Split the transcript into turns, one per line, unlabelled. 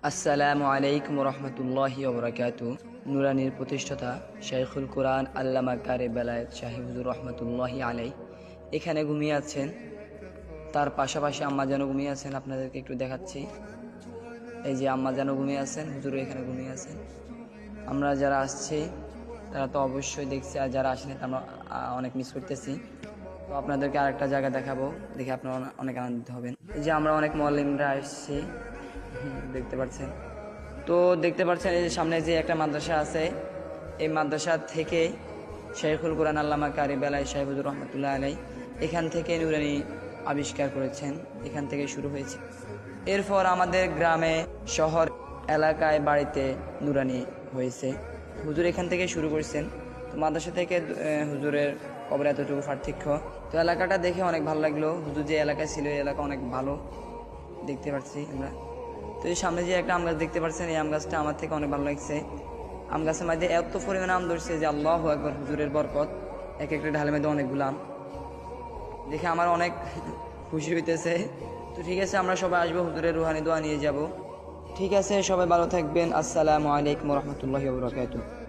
আসসালামু আলাইকুম রহমতুল্লাহি ওবরাকাতু। নুরানির প্রতিষ্ঠাতা শাইখুল কোরআন আল্লামা কারি বেলায়েত শাহী হুজুর রহমতুল্লাহি আলাই এখানে ঘুমিয়ে আছেন। তার পাশাপাশি আম্মা যেন ঘুমিয়ে আছেন, আপনাদেরকে একটু দেখাচ্ছি। এই যে আম্মা যেন ঘুমিয়ে আছেন, হুজুর এখানে ঘুমিয়ে আছেন। আমরা যারা আসছি তারা তো অবশ্যই দেখছি, আর যারা আসেনি তারা অনেক মিস করতেছি। তো আপনাদেরকে আরেকটা জায়গা দেখাবো, দেখে আপনারা অনেক আনন্দিত হবেন। এই যে আমরা অনেক মুআল্লিমরা আসছি, দেখতে পাচ্ছেন। তো দেখতে পাচ্ছেন এই যে সামনে যে একটা মাদ্রাসা আছে, এই মাদ্রাসা থেকে শাইখুল কোরআন আল্লামা কারি বেলায়েত শাহী হুজুর রহমতুল্লাহ আলাই এখান থেকে নুরানি আবিষ্কার করেছেন, এখান থেকে শুরু হয়েছে। এরপর আমাদের গ্রামে, শহর, এলাকায়, বাড়িতে নুরানি হয়েছে। হুজুর এখান থেকে শুরু করেছেন। তো মাদ্রাসা থেকে হুজুরের কবর এতটুকু পার্থক্য। তো এলাকাটা দেখে অনেক ভালো লাগলো। হুজুর যে এলাকায় ছিল এই এলাকা অনেক ভালো দেখতে পাচ্ছি আমরা। তো এই সামনে যে একটা আম গাছ দেখতে পাচ্ছেন, এই আম গাছটা আমার থেকে অনেক ভালো লাগছে। আম গাছের মধ্যে এত পরিমাণে আম ধরছে যে আল্লাহু আকবার, হুজুরের বরকত। এক একটা ঢালের মধ্যে অনেকগুলো আম দেখে আমার অনেক খুশি হইতেছে। তো ঠিক আছে, আমরা সবাই আসবো, হুজুরের রুহানি দোয়া নিয়ে যাব। ঠিক আছে, সবাই ভালো থাকবেন। আসসালামু আলাইকুম রহমতুল্লাহি ওয়া বারাকাতুহু।